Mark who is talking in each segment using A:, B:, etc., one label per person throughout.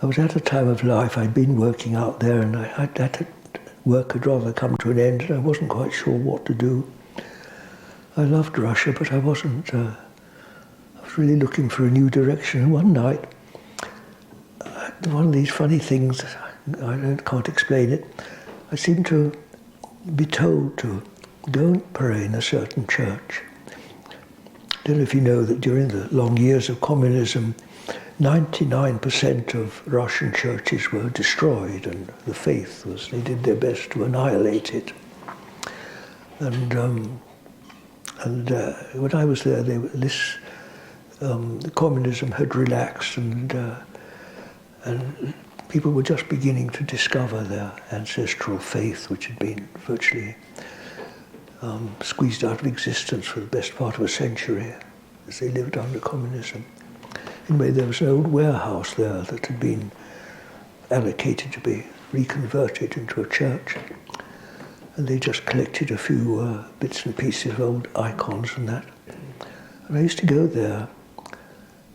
A: I was at a time of life, I'd been working out there, and that work had rather come to an end, and I wasn't quite sure what to do. I loved Russia, but I wasn't, I was really looking for a new direction. And one night, one of these funny things, I can't explain it, I seemed to be told to go and pray in a certain church. I don't know if you know that during the long years of communism, 99% of Russian churches were destroyed, and the faith was, they did their best to annihilate it. And when I was there, the communism had relaxed, and people were just beginning to discover their ancestral faith, which had been virtually squeezed out of existence for the best part of a century as they lived under communism. Anyway, there was an old warehouse there that had been allocated to be reconverted into a church. And they just collected a few bits and pieces of old icons and that. And I used to go there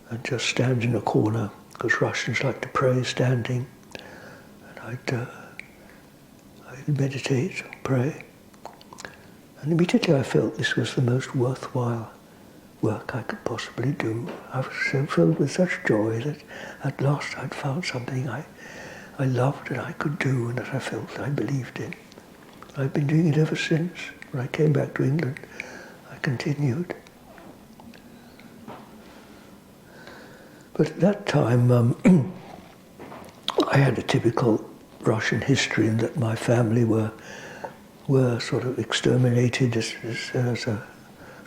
A: and just stand in a corner, because Russians like to pray standing. And I'd meditate, pray. And immediately I felt this was the most worthwhile work I could possibly do. I was so filled with such joy that at last I'd found something I loved and I could do, and that I felt I believed in. I've been doing it ever since. When I came back to England, I continued. But at that time, I had a typical Russian history in that my family were sort of exterminated as a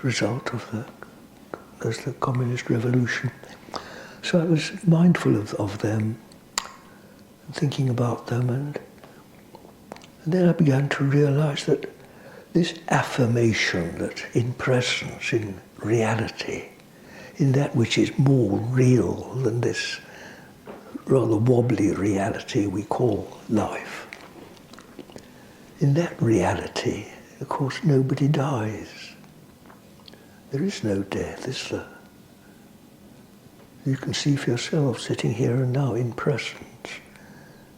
A: result of the communist revolution. So I was mindful of them, and thinking about them, and then I began to realize that this affirmation that in presence, in reality, in that which is more real than this rather wobbly reality we call life, in that reality, of course, nobody dies. There is no death, is there? You can see for yourself, sitting here and now in presence,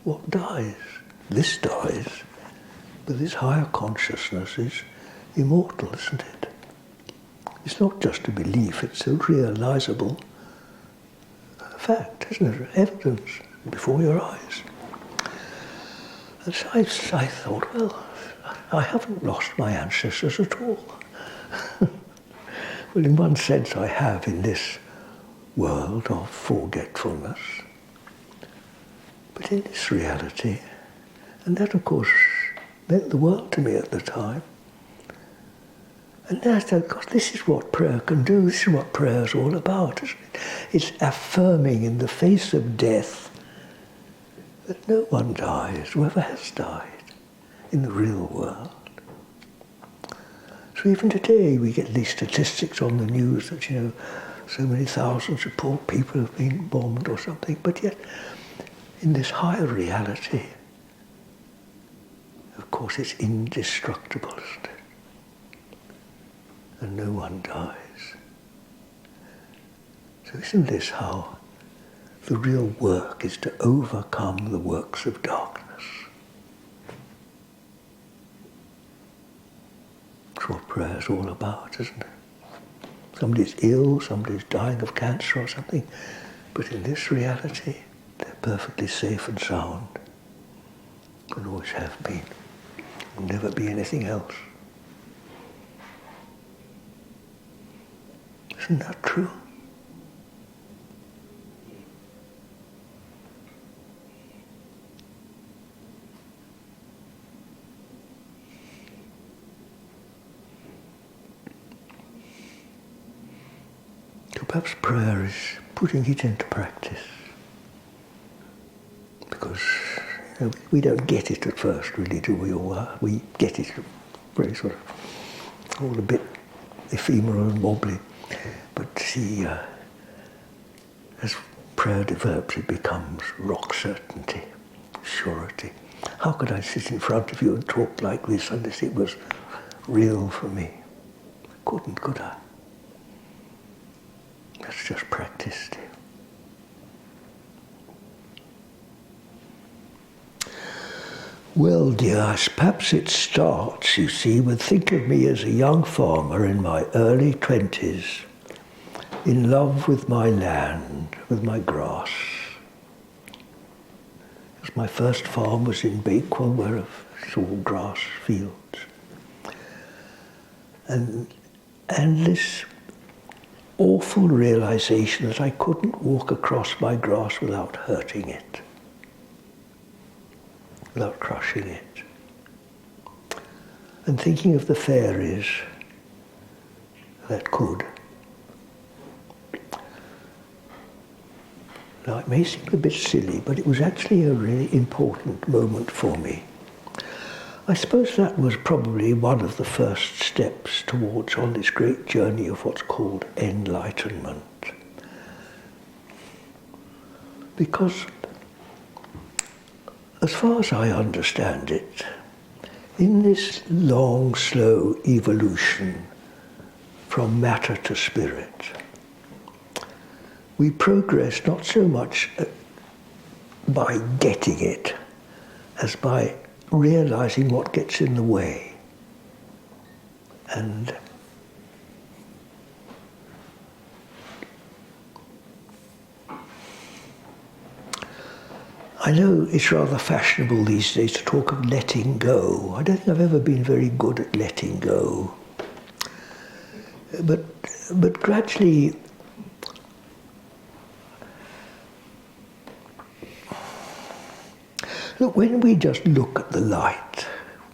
A: what dies? This dies, but this higher consciousness is immortal, isn't it? It's not just a belief, it's a realizable fact, isn't it? Evidence before your eyes. And so I thought, well, I haven't lost my ancestors at all. Well, in one sense I have in this world of forgetfulness, but in this reality, and that of course meant the world to me at the time. And then I thought, God, this is what prayer can do, this is what prayer is all about, isn't it? It's affirming in the face of death that no one dies, whoever has died, in the real world. So even today we get these statistics on the news that, you know, so many thousands of poor people have been bombed or something, but yet in this higher reality, of course it's indestructible, isn't it? And no one dies. So isn't this how the real work is to overcome the works of darkness? That's what prayer is all about, isn't it? Somebody's ill, somebody's dying of cancer or something, but in this reality, they're perfectly safe and sound, and always have been. Will never be anything else. Isn't that true? So perhaps prayer is putting it into practice. Because we don't get it at first, really, do we? Or we get it very sort of all a bit ephemeral and wobbly. But see, as prayer develops, it becomes rock certainty, surety. How could I sit in front of you and talk like this unless it was real for me? I couldn't, could I? That's just practiced. Well, dear, perhaps it starts, you see, with think of me as a young farmer in my early 20s, in love with my land, with my grass. Because my first farm was in Bakewell, where it's all grass fields. And this awful realization that I couldn't walk across my grass without hurting it, without crushing it. And thinking of the fairies that could. Now, it may seem a bit silly, but it was actually a really important moment for me. I suppose that was probably one of the first steps towards on this great journey of what's called enlightenment. Because, as far as I understand it, in this long, slow evolution from matter to spirit, we progress not so much by getting it as by realizing what gets in the way. And I know it's rather fashionable these days to talk of letting go. I don't think I've ever been very good at letting go. But gradually, look, when we just look at the light,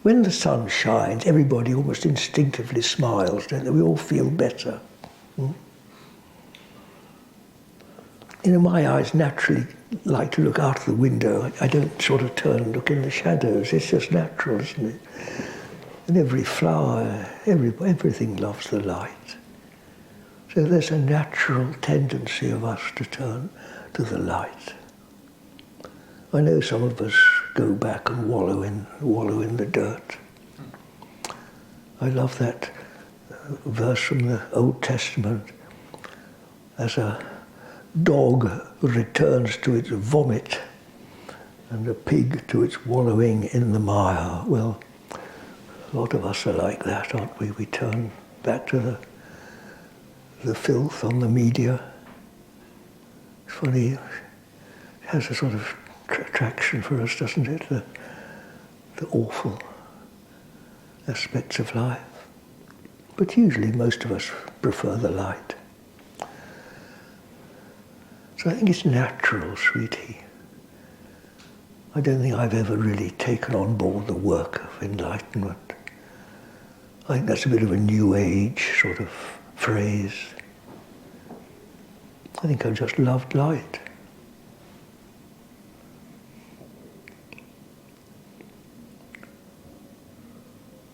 A: when the sun shines, everybody almost instinctively smiles, don't they? We all feel better. My eyes naturally like to look out of the window. I don't sort of turn and look in the shadows. It's just natural, isn't it? And every flower, everything loves the light. So there's a natural tendency of us to turn to the light. I know some of us go back and wallow in the dirt. I love that verse from the Old Testament. As a dog returns to its vomit and a pig to its wallowing in the mire. Well, a lot of us are like that, aren't we? We turn back to the filth on the media. It's funny, it has a sort of attraction for us, doesn't it? The awful aspects of life. But usually most of us prefer the light. So I think it's natural, sweetie. I don't think I've ever really taken on board the work of enlightenment. I think that's a bit of a new age sort of phrase. I think I've just loved light.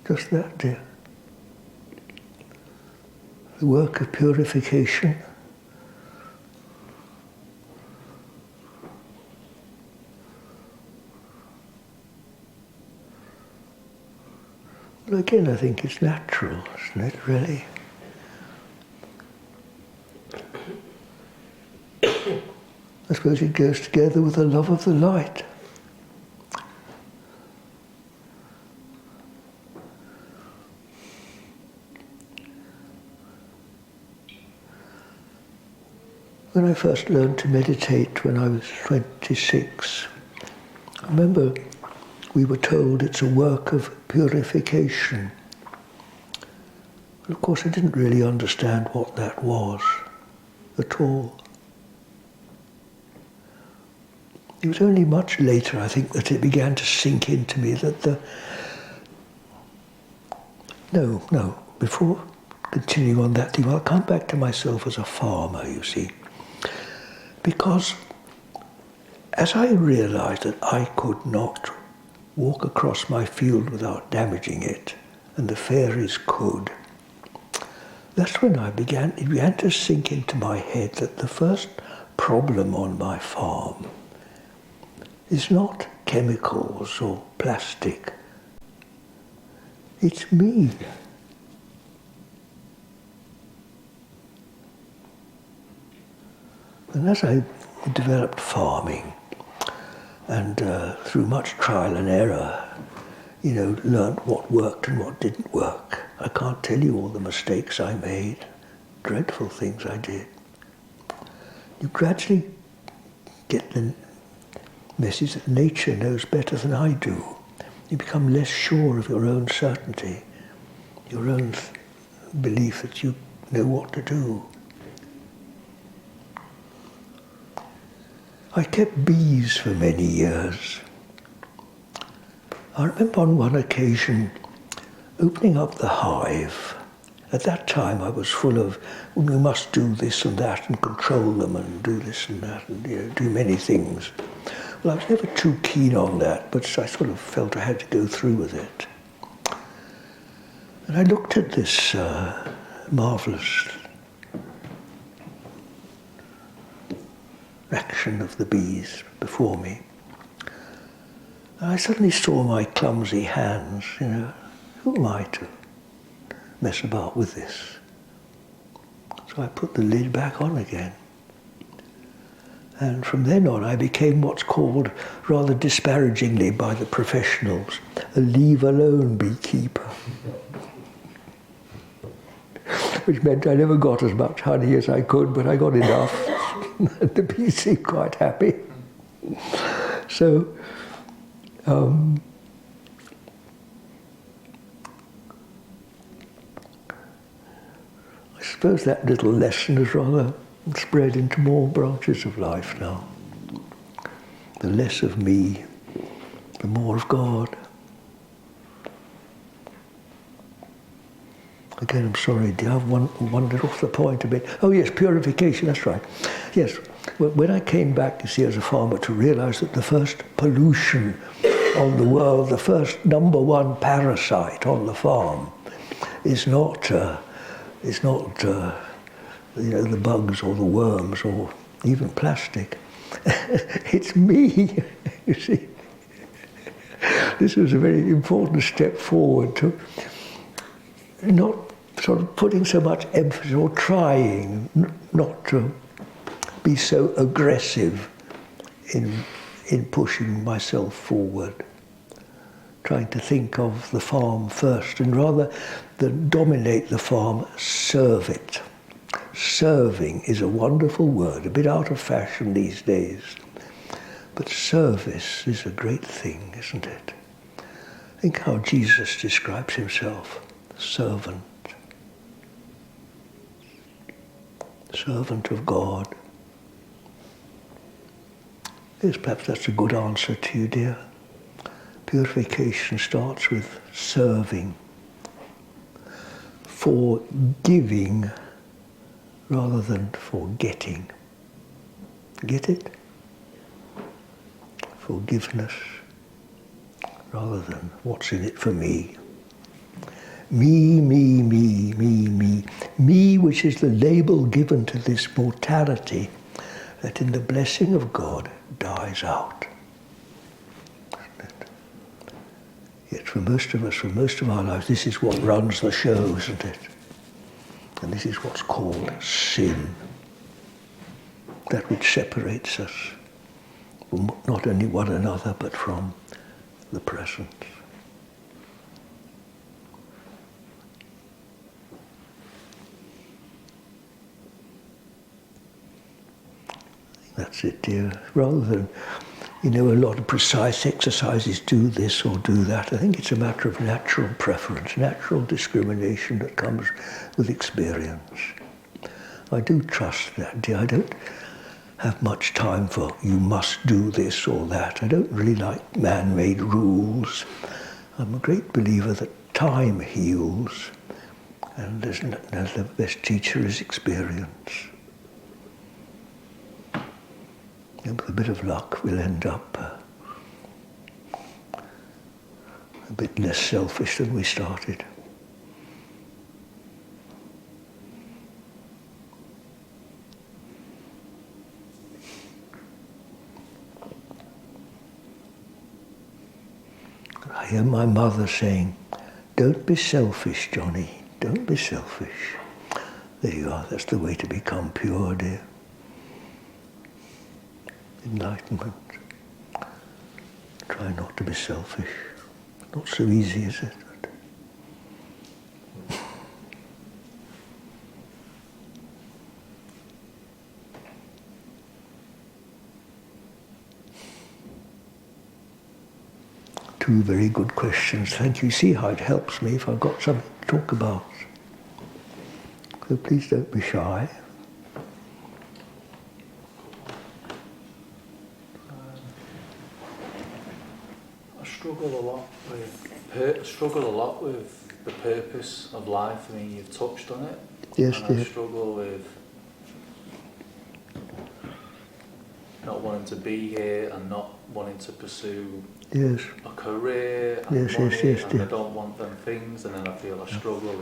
A: Just that, dear. The work of purification. Well, again, I think it's natural, isn't it, really? I suppose it goes together with the love of the light. When I first learned to meditate when I was 26, I remember we were told it's a work of purification. But of course I didn't really understand what that was at all. It was only much later, I think, that it began to sink into me that before continuing on that theme, I'll come back to myself as a farmer, you see. Because as I realized that I could not walk across my field without damaging it, and the fairies could, that's when it began to sink into my head that the first problem on my farm is not chemicals or plastic. It's me. And as I developed farming, and through much trial and error, learnt what worked and what didn't work. I can't tell you all the mistakes I made, dreadful things I did. You gradually get the message that nature knows better than I do. You become less sure of your own certainty, your own belief that you know what to do. I kept bees for many years. I remember on one occasion opening up the hive. At that time I was full of, we must do this and that and control them and do this and that and do many things. Well, I was never too keen on that, but I sort of felt I had to go through with it. And I looked at this marvellous action of the bees before me. And I suddenly saw my clumsy hands, who am I to mess about with this? So I put the lid back on again. And from then on I became what's called, rather disparagingly by the professionals, a leave-alone beekeeper. Which meant I never got as much honey as I could, but I got enough. And the bees seemed quite happy. So, I suppose that little lesson has rather spread into more branches of life now. The less of me, the more of God. Again, I'm sorry, dear, I've wandered off the point a bit. Oh yes, purification, that's right. Yes, when I came back, you see, as a farmer, to realise that the first pollution on the world, the first number one parasite on the farm is not the bugs or the worms or even plastic. It's me, you see. This was a very important step forward to not sort of putting so much emphasis or trying not to be so aggressive in pushing myself forward, trying to think of the farm first and rather than dominate the farm, serve it. Serving is a wonderful word, a bit out of fashion these days, but service is a great thing, isn't it? Think how Jesus describes himself, servant. Servant of God. Yes, perhaps that's a good answer to you, dear. Purification starts with serving, forgiving rather than forgetting. Get it? Forgiveness rather than what's in it for me. Me, me, me, me, me. Me, which is the label given to this mortality that in the blessing of God dies out. Yet for most of us, for most of our lives, this is what runs the show, isn't it? And this is what's called sin. That which separates us from not only one another, but from the present. That's it, dear. Rather than, a lot of precise exercises, do this or do that. I think it's a matter of natural preference, natural discrimination that comes with experience. I do trust that, dear. I don't have much time for you must do this or that. I don't really like man-made rules. I'm a great believer that time heals, and the best teacher is experience. And with a bit of luck, we'll end up a bit less selfish than we started. I hear my mother saying, "Don't be selfish, Johnny, don't be selfish." There you are, that's the way to become pure, dear. Enlightenment. Try not to be selfish. Not so easy, is it? Two very good questions. Thank you. See how it helps me if I've got something to talk about. So please don't be shy.
B: I struggle a lot with the purpose of life. I mean, you've touched on it.
A: Yes,
B: and
A: dear.
B: I struggle with not wanting to be here and not wanting to pursue
A: Yes.
B: a career and
A: Yes,
B: money,
A: yes, yes,
B: and
A: dear.
B: I don't want them things, and then I feel I struggle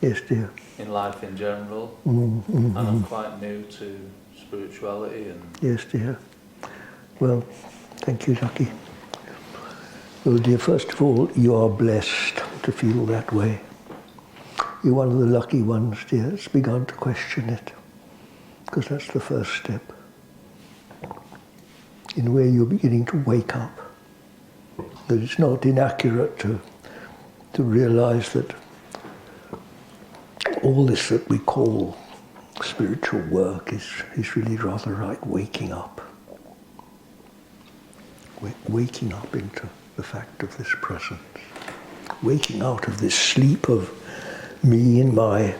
A: Yes, dear.
B: in life in general.
A: Mm-hmm.
B: And I'm quite new to spirituality and
A: Yes, dear. Well, thank you, Lucky. Well, dear, first of all, you are blessed to feel that way. You're one of the lucky ones, dear, that's begun to question it, because that's the first step in where you're beginning to wake up. That it's not inaccurate to realize that all this that we call spiritual work is really rather like waking up. Waking up into the fact of this presence. Waking out of this sleep of me and my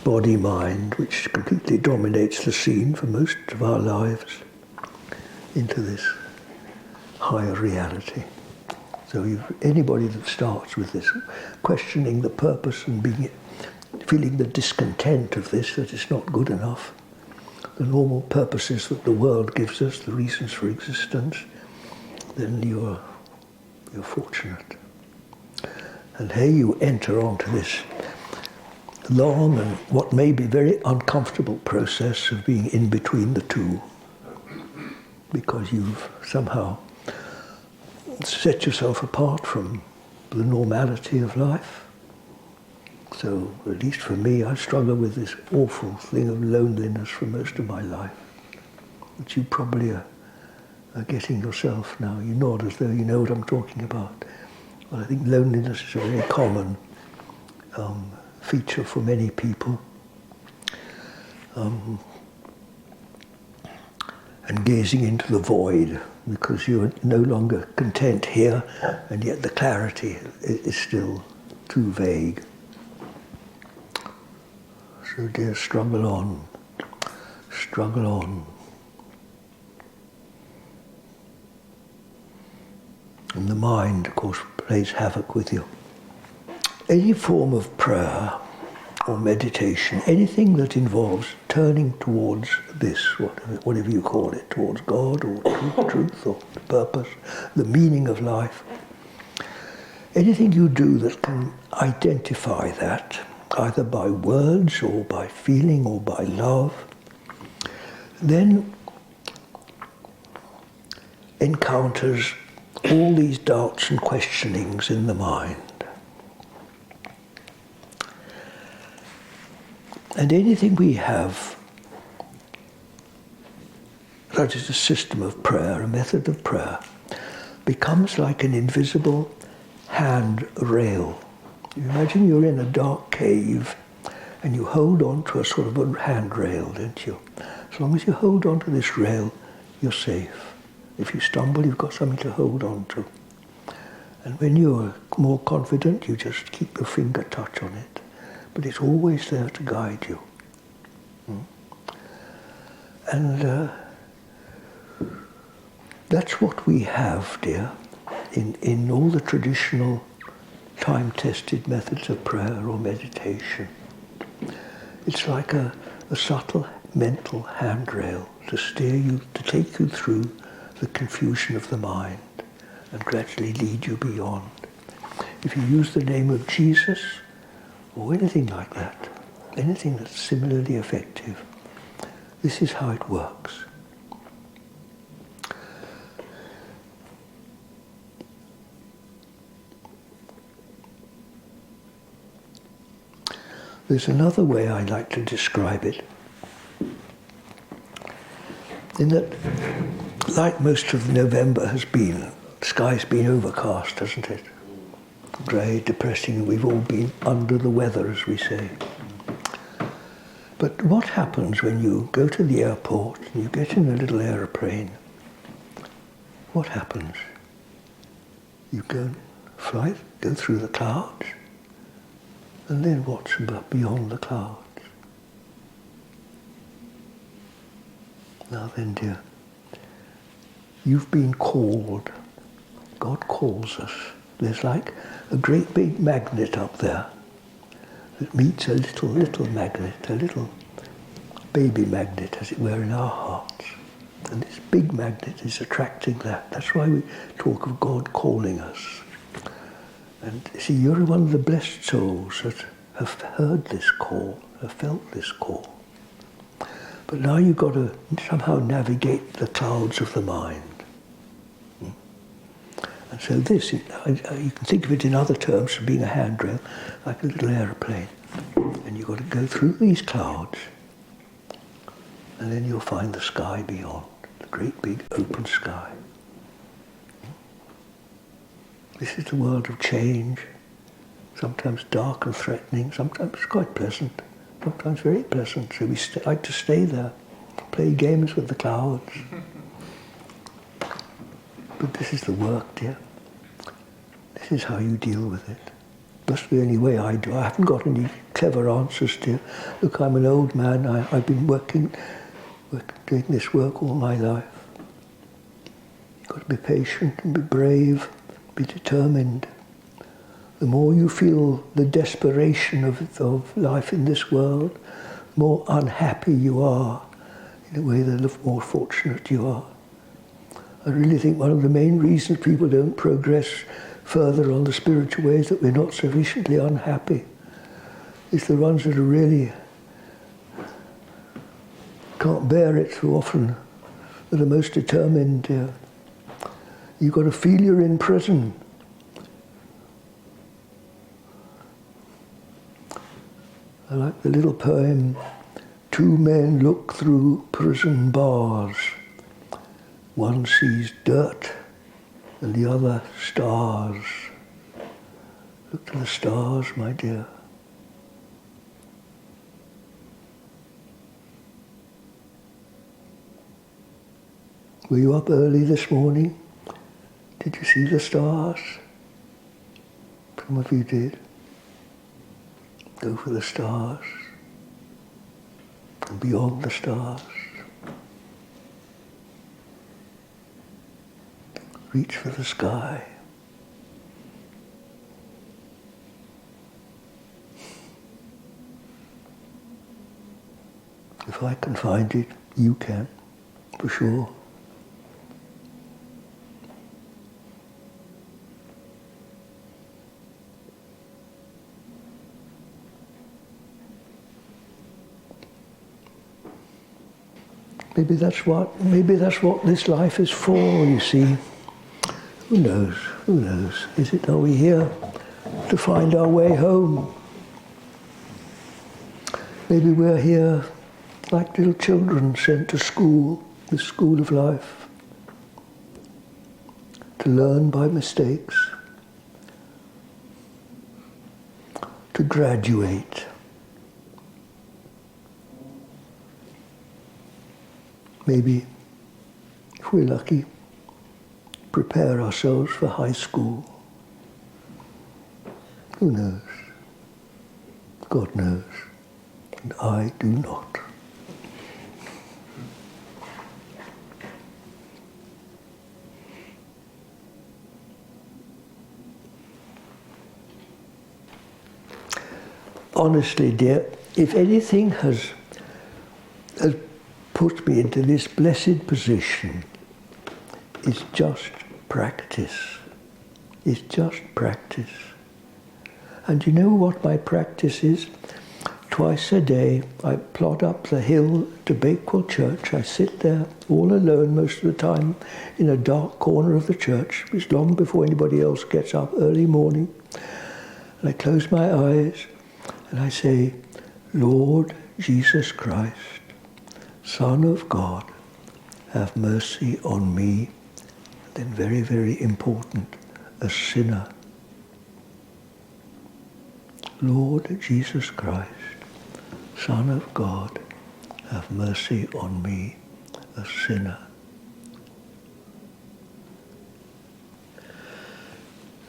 A: body-mind, which completely dominates the scene for most of our lives, into this higher reality. So anybody that starts with this, questioning the purpose and feeling the discontent of this, that it's not good enough, the normal purposes that the world gives us, the reasons for existence, then you're fortunate. And here you enter onto this long and what may be very uncomfortable process of being in between the two, because you've somehow set yourself apart from the normality of life. So, at least for me, I struggle with this awful thing of loneliness for most of my life, which you probably are getting yourself now. You nod as though you know what I'm talking about. Well, I think loneliness is a very common feature for many people. And gazing into the void, because you're no longer content here, and yet the clarity is still too vague. So dear, struggle on, struggle on. And the mind, of course, plays havoc with you. Any form of prayer or meditation, anything that involves turning towards this, whatever you call it, towards God or truth or purpose, the meaning of life, anything you do that can identify that, either by words or by feeling or by love, then encounters all these doubts and questionings in the mind. And anything we have that is a system of prayer, a method of prayer, becomes like an invisible handrail. You imagine you're in a dark cave and you hold on to a sort of a handrail, don't you? As long as you hold on to this rail, you're safe. If you stumble, you've got something to hold on to. And when you're more confident, you just keep your finger touch on it. But it's always there to guide you. And that's what we have, dear, in all the traditional time-tested methods of prayer or meditation. It's like a subtle mental handrail to steer you, to take you through the confusion of the mind and gradually lead you beyond. If you use the name of Jesus or anything like that, anything that's similarly effective, this is how it works. There's another way I like to describe it, in that, like most of November has been The sky's been overcast, hasn't it? Grey, depressing, we've all been under the weather, as we say. But what happens when you go to the airport and you get in a little aeroplane? What happens? You go through the clouds, and then what's above beyond the clouds? Now then, dear, you've been called. God calls us. There's like a great big magnet up there that meets a little magnet, a little baby magnet, as it were, in our hearts. And this big magnet is attracting that. That's why we talk of God calling us. And see, you're one of the blessed souls that have heard this call, have felt this call. But now you've got to somehow navigate the clouds of the mind. And so this, you can think of it in other terms from being a handrail, like a little aeroplane. And you've got to go through these clouds, and then you'll find the sky beyond, the great big open sky. This is the world of change, sometimes dark and threatening, sometimes quite pleasant, sometimes very pleasant. So we like to stay there, play games with the clouds. But this is the work, dear. This is how you deal with it. That's the only way I do. I haven't got any clever answers, dear. Look, I'm an old man. I've been doing this work all my life. You've got to be patient and be brave, be determined. The more you feel the desperation of life in this world, the more unhappy you are. In a way, the more fortunate you are. I really think one of the main reasons people don't progress further on the spiritual way is that we're not sufficiently unhappy. It's the ones that are really can't bear it so often that are most determined. You've got to feel you're in prison. I like the little poem, two men look through prison bars. One sees dirt and the other stars. Look to the stars, my dear. Were you up early this morning? Did you see the stars? Some of you did. Go for the stars and beyond the stars. Reach for the sky. If I can find it, you can, for sure. Maybe that's what this life is for, you see. Who knows? Who knows? Are we here to find our way home? Maybe we're here like little children sent to school, the school of life, to learn by mistakes, to graduate. Maybe, if we're lucky, prepare ourselves for high school. Who knows? God knows, and I do not. Honestly, dear, if anything has put me into this blessed position, it's just practice. It's just practice. And you know what my practice is? Twice a day, I plod up the hill to Bakewell Church. I sit there all alone most of the time in a dark corner of the church. It's long before anybody else gets up, early morning. And I close my eyes and I say, Lord Jesus Christ, Son of God, have mercy on me, then very, very important, a sinner. Lord Jesus Christ, Son of God, have mercy on me, a sinner.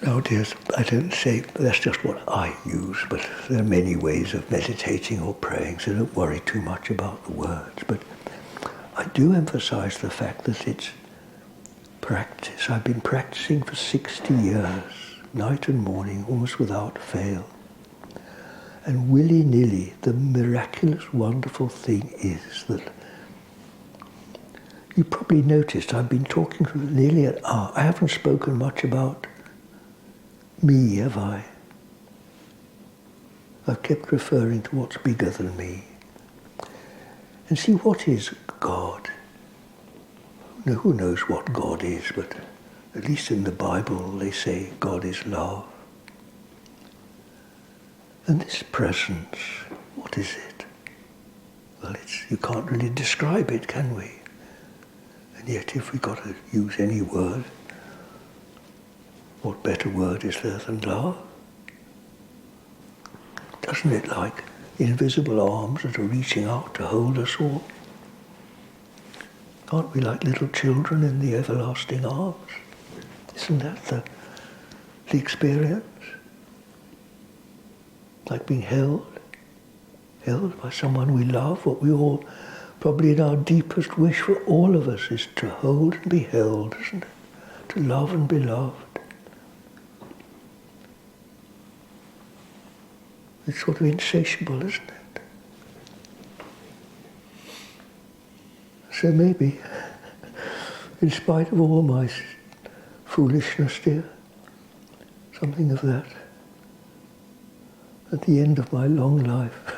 A: Now, dears, I don't say that's just what I use, but there are many ways of meditating or praying, so don't worry too much about the words. But I do emphasize the fact that it's practice. I've been practicing for 60 years, night and morning, almost without fail. And willy-nilly, the miraculous, wonderful thing is that you probably noticed I've been talking for nearly an hour. I haven't spoken much about me, have I? I've kept referring to what's bigger than me. And see, what is God? Who knows what God is, but at least in the Bible they say God is love. And this presence, what is it? Well, you can't really describe it, can we? And yet if we've got to use any word, what better word is there than love? Doesn't it like invisible arms that are reaching out to hold us all? Aren't we like little children in the everlasting arms? Isn't that the experience? Like being held by someone we love. What we all, probably in our deepest wish for all of us, is to hold and be held, isn't it? To love and be loved. It's sort of insatiable, isn't it? So maybe, in spite of all my foolishness, dear, something of that, at the end of my long life,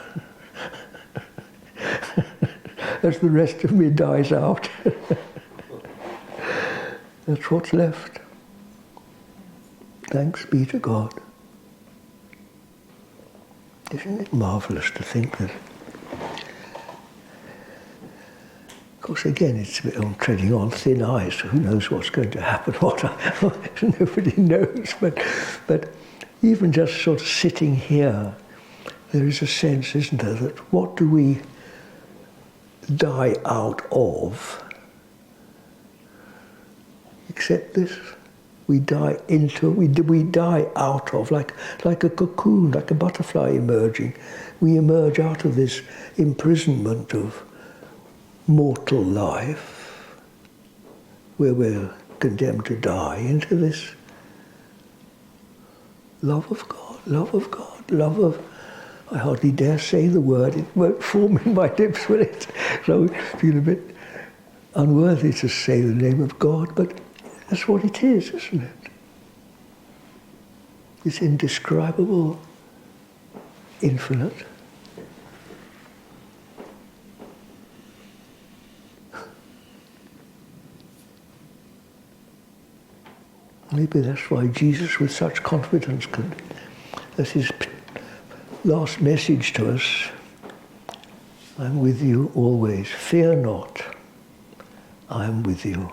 A: as the rest of me dies out, that's what's left. Thanks be to God. Isn't it marvellous to think that? Of course, again, it's a bit on treading on thin ice. Who knows what's going to happen? Nobody knows. But even just sort of sitting here, there is a sense, isn't there, that what do we die out of except this? We die into, we die out of, like a cocoon, like a butterfly emerging. We emerge out of this imprisonment of mortal life, where we're condemned to die, into this love of God, love of God, love of, I hardly dare say the word, it won't form in my lips, will it? So I feel a bit unworthy to say the name of God, but that's what it is, isn't it? It's indescribable, infinite. Maybe that's why Jesus, with such confidence, as his last message to us, I'm with you always. Fear not, I am with you.